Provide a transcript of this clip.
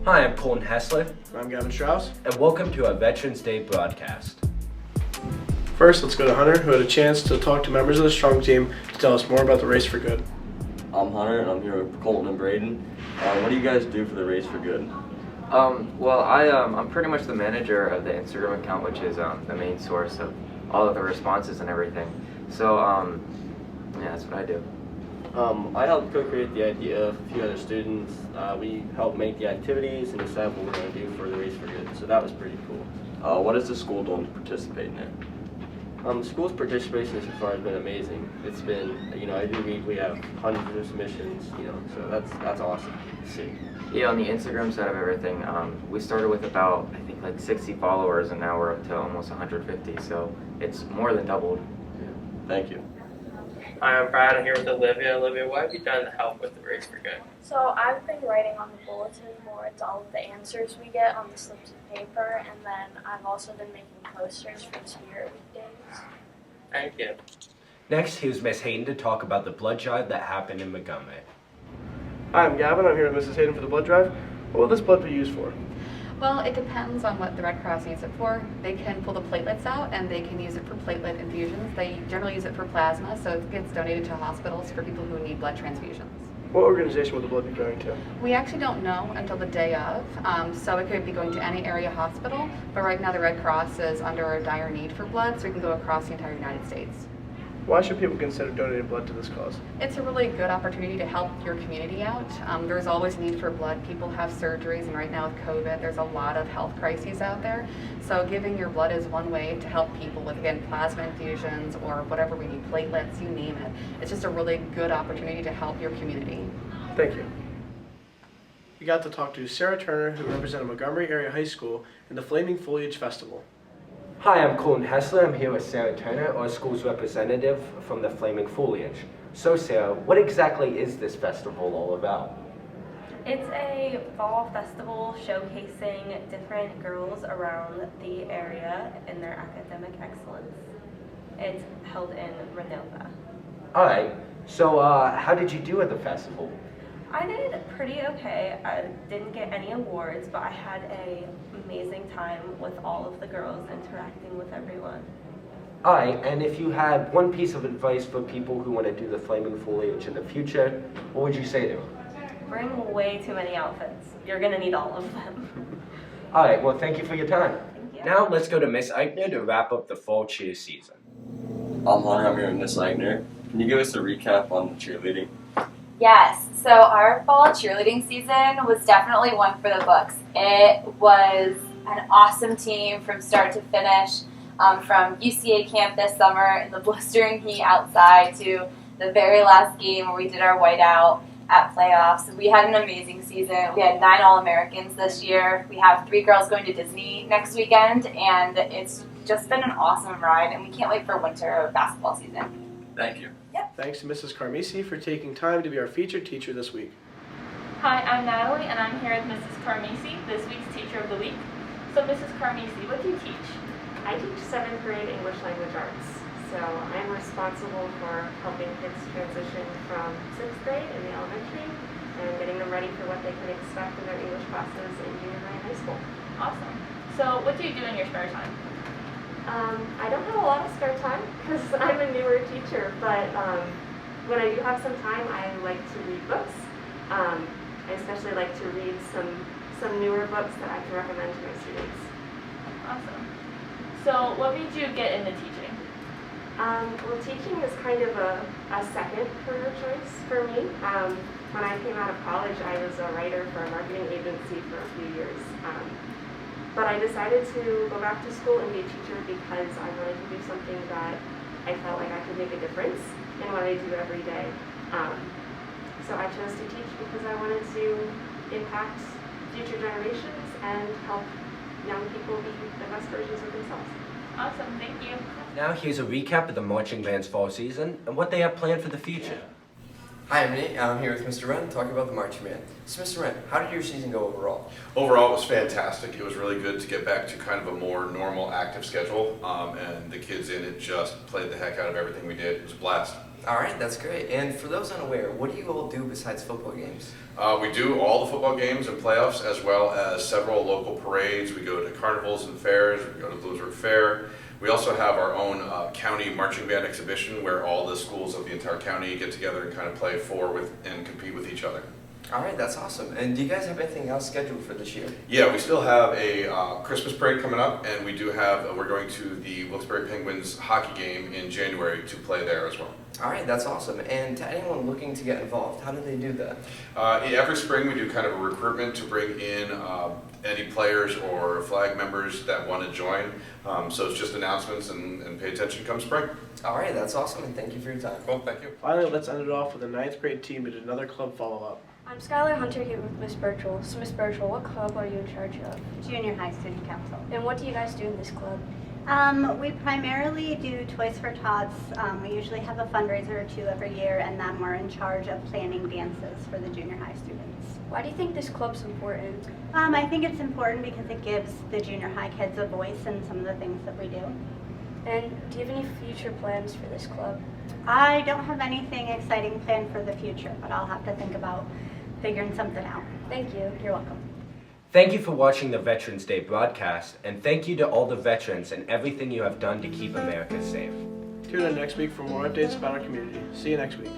Hi, I'm Colton Hessler, I'm Gavin Strauss. and welcome to our Veterans Day broadcast. First, let's go to Hunter, who had a chance to talk to members of the Strong Team to tell us more about the Race for Good. I'm Hunter, and I'm here with Colton and Braden. What do you guys do for the Race for Good? I'm pretty much the manager of the Instagram account, which is the main source of all of the responses and everything. So, yeah, that's what I do. I helped co-create the idea of a few other students. We helped make the activities and decide what we're going to do for the Race for Good, so that was pretty cool. What is the school doing to participate in it? The school's participation so far has been amazing. It's been, every week we have hundreds of submissions, so that's awesome to see. Yeah, on the Instagram side of everything, we started with about, I think, like 60 followers, and now we're up to almost 150, so it's more than doubled. Yeah. Thank you. Hi, I'm Brad. I'm here with Olivia. Olivia, what have you done to help with the Race for Good? So I've been writing on the bulletin boards all of the answers we get on the slips of paper, and then I've also been making posters for Spirit Weekdays. Thank you. Next, here's Miss Hayden to talk about the blood drive that happened in Montgomery. Hi, I'm Gavin. I'm here with Mrs. Hayden for the blood drive. What will this blood be used for? Well, it depends on what the Red Cross needs it for. They can pull the platelets out and they can use it for platelet infusions. They generally use it for plasma, so it gets donated to hospitals for people who need blood transfusions. What organization will the blood be going to? We actually don't know until the day of, so it could be going to any area hospital, but right now the Red Cross is under a dire need for blood, so we can go across the entire United States. Why should people consider donating blood to this cause? It's a really good opportunity to help your community out. There's always need for blood. People have surgeries, and right now with COVID, there's a lot of health crises out there. So giving your blood is one way to help people with, again, plasma infusions or whatever we need, platelets, you name it. It's just a really good opportunity to help your community. Thank you. We got to talk to Sarah Turner, who represented Montgomery Area High School in the Flaming Foliage Festival. Hi, I'm Colton Hessler. I'm here with Sarah Turner, our school's representative from the Flaming Foliage. So, Sarah, what exactly is this festival all about? It's a fall festival showcasing different girls around the area and their academic excellence. It's held in Renova. All right. So, how did you do at the festival? I did pretty okay. I didn't get any awards, but I had an amazing time with all of the girls interacting with everyone. All right. And if you had one piece of advice for people who want to do the Flaming Foliage in the future, what would you say to them? Bring way too many outfits. You're gonna need all of them. All right. Well, thank you for your time. Thank you. Now, let's go to Miss Eichner to wrap up the fall cheer season. I'm Hunter. I'm here with Miss Eigner. Can you give us a recap on the cheerleading? Yes, so our fall cheerleading season was definitely one for the books. It was an awesome team from start to finish, from UCA camp this summer in the blistering heat outside to the very last game where we did our whiteout at playoffs. We had an amazing season. We had 9 All-Americans this year. We have 3 girls going to Disney next weekend, and it's just been an awesome ride, and we can't wait for winter basketball season. Thank you. Thanks to Mrs. Carmisi for taking time to be our featured teacher this week. Hi, I'm Natalie, and I'm here with Mrs. Carmisi, this week's Teacher of the Week. So, Mrs. Carmisi, what do you teach? I teach 7th grade English Language Arts. So I'm responsible for helping kids transition from 6th grade in the elementary and getting them ready for what they can expect in their English classes in junior high and high school. Awesome. So, what do you do in your spare time? I don't have a lot of spare time because I'm a newer teacher, but when I do have some time, I like to read books. I especially like to read some newer books that I can recommend to my students. Awesome. So, what made you get into teaching? Well, teaching is kind of a second career choice for me. When I came out of college, I was a writer for a marketing agency for a few years. But I decided to go back to school and be a teacher because I wanted to do something that I felt like I could make a difference in what I do every day. So I chose to teach because I wanted to impact future generations and help young people be the best versions of themselves. Awesome, thank you. Now, here's a recap of the marching band's fall season and what they have planned for the future. Hi, I'm Nate. I'm here with Mr. Wren talking about the marching band. So, Mr. Wren, how did your season go overall? Overall, it was fantastic. It was really good to get back to kind of a more normal, active schedule, and the kids in it just played the heck out of everything we did. It was a blast. All right, that's great. And for those unaware, what do you all do besides football games? We do all the football games and playoffs, as well as several local parades. We go to carnivals and fairs. We go to Bloomsburg Fair. We also have our own county marching band exhibition where all the schools of the entire county get together and kind of play and compete with each other. All right, that's awesome. And do you guys have anything else scheduled for this year? Yeah, we still have a Christmas parade coming up, and we do have, we're going to the Wilkes-Barre Penguins hockey game in January to play there as well. All right, that's awesome. And to anyone looking to get involved, how do they do that? Every spring we do kind of a recruitment to bring in any players or flag members that want to join. So it's just announcements and pay attention come spring. All right, that's awesome, and thank you for your time. Cool, thank you. Finally, let's end it off with a 9th grade team who did another club follow-up. I'm Skylar Hunter here with Miss Birchall. So Miss Birchall, what club are you in charge of? Junior High Student Council. And what do you guys do in this club? We primarily do Toys for Tots. We usually have a fundraiser or two every year, and then we're in charge of planning dances for the junior high students. Why do you think this club's important? I think it's important because it gives the junior high kids a voice in some of the things that we do. And do you have any future plans for this club? I don't have anything exciting planned for the future, but I'll have to think about figuring something out. Thank you. You're welcome. Thank you for watching the Veterans Day broadcast, and thank you to all the veterans and everything you have done to keep America safe. Tune in next week for more updates about our community. See you next week.